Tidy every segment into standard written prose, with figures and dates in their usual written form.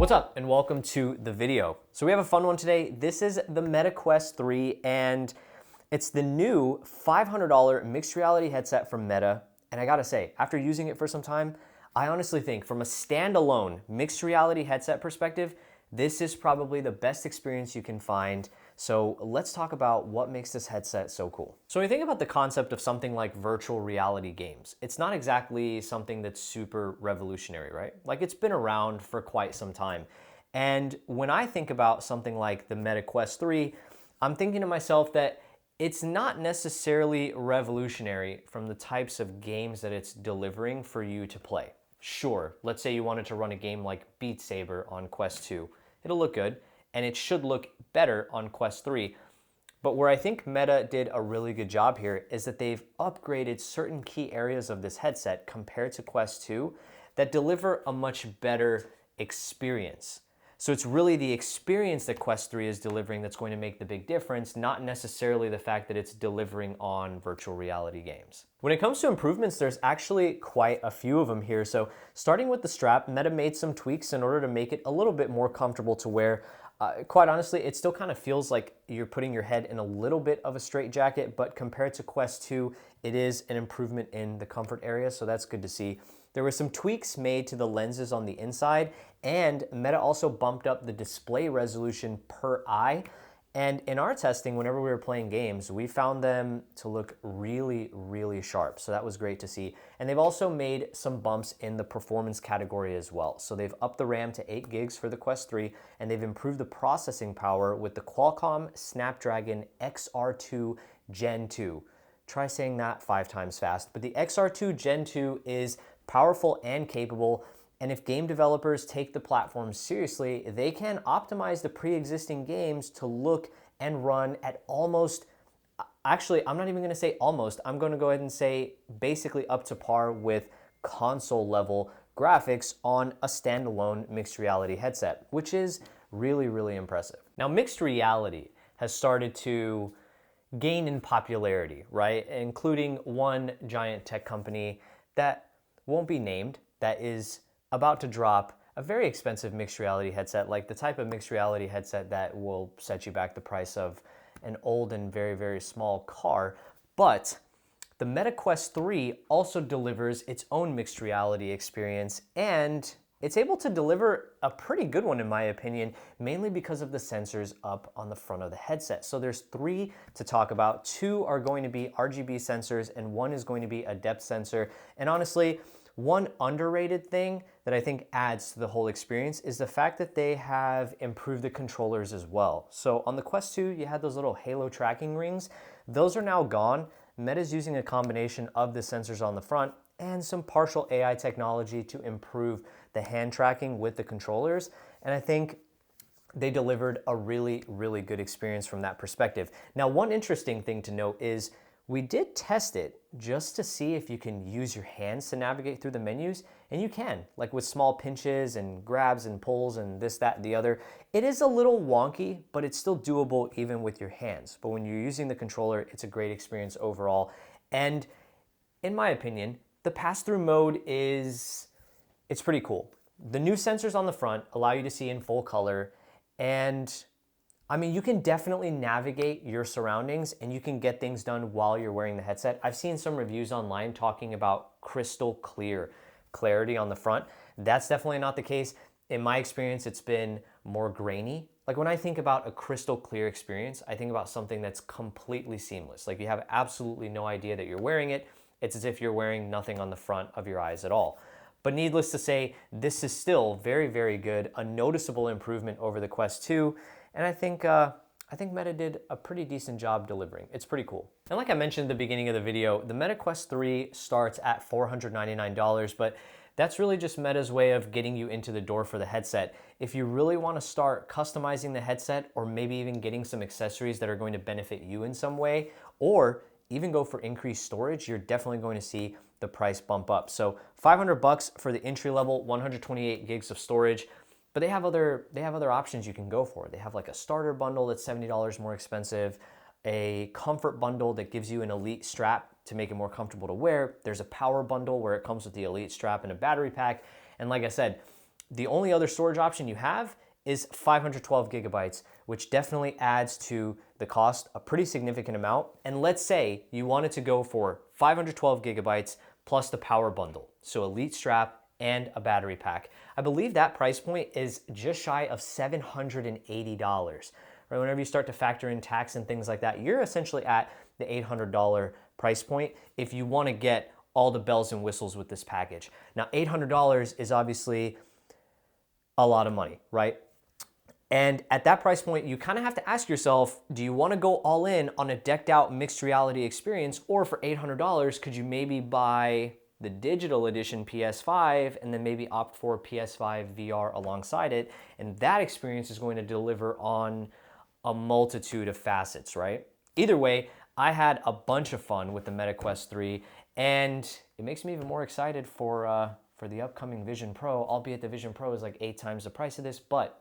What's up and welcome to the video. So we have a fun one today. This is the Meta Quest 3 and it's the new $500 mixed reality headset from Meta. And I gotta say, after using it for some time, I honestly think from a standalone mixed reality headset perspective, this is probably the best experience you can find. So let's talk about what makes this headset so cool. So when you think about the concept of something like virtual reality games, it's not exactly something that's super revolutionary, right? Like it's been around for quite some time. And when I think about something like the Meta Quest 3, I'm thinking to myself that it's not necessarily revolutionary from the types of games that it's delivering for you to play. Sure, let's say you wanted to run a game like Beat Saber on Quest 2. It'll look good, and it should look better on Quest 3. But where I think Meta did a really good job here is that they've upgraded certain key areas of this headset compared to Quest 2 that deliver a much better experience. So it's really the experience that Quest 3 is delivering that's going to make the big difference, not necessarily the fact that it's delivering on virtual reality games. When it comes to improvements, there's actually quite a few of them here. So starting with the strap, Meta made some tweaks in order to make it a little bit more comfortable to wear. Quite honestly, it still kind of feels like you're putting your head in a little bit of a straitjacket, but compared to Quest 2, it is an improvement in the comfort area, so that's good to see. There were some tweaks made to the lenses on the inside, and Meta also bumped up the display resolution per eye. And in our testing, whenever we were playing games, we found them to look really, really sharp. So that was great to see. And they've also made some bumps in the performance category as well. So they've upped the RAM to 8 gigs for the Quest 3, and they've improved the processing power with the Qualcomm Snapdragon XR2 Gen 2. Try saying that 5 times fast. But the XR2 Gen 2 is powerful and capable. And if game developers take the platform seriously, they can optimize the pre-existing games to look and run at almost, actually, I'm not even gonna say almost, I'm gonna go ahead and say basically up to par with console level graphics on a standalone mixed reality headset, which is really, really impressive. Now, mixed reality has started to gain in popularity, right? Including one giant tech company that won't be named, that is about to drop a very expensive mixed reality headset, like the type of mixed reality headset that will set you back the price of an old and very, very small car. But the Meta Quest 3 also delivers its own mixed reality experience, and it's able to deliver a pretty good one in my opinion, mainly because of the sensors up on the front of the headset. So there's 3 to talk about. 2 are going to be RGB sensors and 1 is going to be a depth sensor. And honestly, one underrated thing that I think adds to the whole experience is the fact that they have improved the controllers as well. So on the Quest 2, you had those little halo tracking rings. Those are now gone. Meta's using a combination of the sensors on the front and some partial AI technology to improve the hand tracking with the controllers. And I think they delivered a really, really good experience from that perspective. Now, one interesting thing to note is we did test it just to see if you can use your hands to navigate through the menus, and you can, like with small pinches and grabs and pulls and this, that, and the other. It is a little wonky, but it's still doable even with your hands. But when you're using the controller, it's a great experience overall. And in my opinion, the pass-through mode it's pretty cool. The new sensors on the front allow you to see in full color, and I mean, you can definitely navigate your surroundings and you can get things done while you're wearing the headset. I've seen some reviews online talking about crystal clear clarity on the front. That's definitely not the case. In my experience, it's been more grainy. Like when I think about a crystal clear experience, I think about something that's completely seamless. Like you have absolutely no idea that you're wearing it. It's as if you're wearing nothing on the front of your eyes at all. But needless to say, this is still very, very good, a noticeable improvement over the Quest 2. And I think Meta did a pretty decent job delivering. It's pretty cool. And like I mentioned at the beginning of the video, the Meta Quest 3 starts at $499, but that's really just Meta's way of getting you into the door for the headset. If you really want to start customizing the headset or maybe even getting some accessories that are going to benefit you in some way, or even go for increased storage, you're definitely going to see the price bump up. So $500 for the entry level, 128 gigs of storage. But they have other options you can go for. They have like a starter bundle that's $70 more expensive, a comfort bundle that gives you an Elite strap to make it more comfortable to wear. There's a power bundle where it comes with the Elite strap and a battery pack. And like I said, The only other storage option you have is 512 gigabytes, which definitely adds to the cost a pretty significant amount. And let's say you wanted to go for 512 gigabytes plus the power bundle, so Elite strap and a battery pack. I believe that price point is just shy of $780. Right? Whenever you start to factor in tax and things like that, you're essentially at the $800 price point if you want to get all the bells and whistles with this package. Now, $800 is obviously a lot of money, right? And at that price point, you kind of have to ask yourself, do you want to go all in on a decked out mixed reality experience, or for $800, could you maybe buy the digital edition PS5 and then maybe opt for PS5 VR alongside it? And that experience is going to deliver on a multitude of facets, right? Either way, I had a bunch of fun with the Meta Quest 3, and it makes me even more excited for the upcoming Vision Pro, albeit the Vision Pro is like 8 times the price of this, but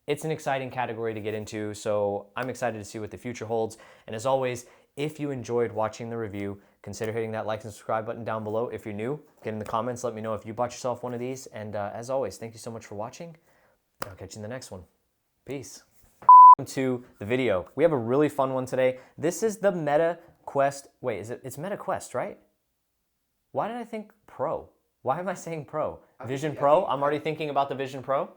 it's an exciting category to get into, so I'm excited to see what the future holds. And as always, if you enjoyed watching the review, consider hitting that like and subscribe button down below. If you're new, get in the comments, let me know if you bought yourself one of these. And as always, thank you so much for watching, and I'll catch you in the next one. Peace. Welcome to the video. We have a really fun one today. This is the Meta Quest. Wait, it's Meta Quest, right? Why did I think Pro? Why am I saying Pro? Vision Pro? I'm already thinking about the Vision Pro.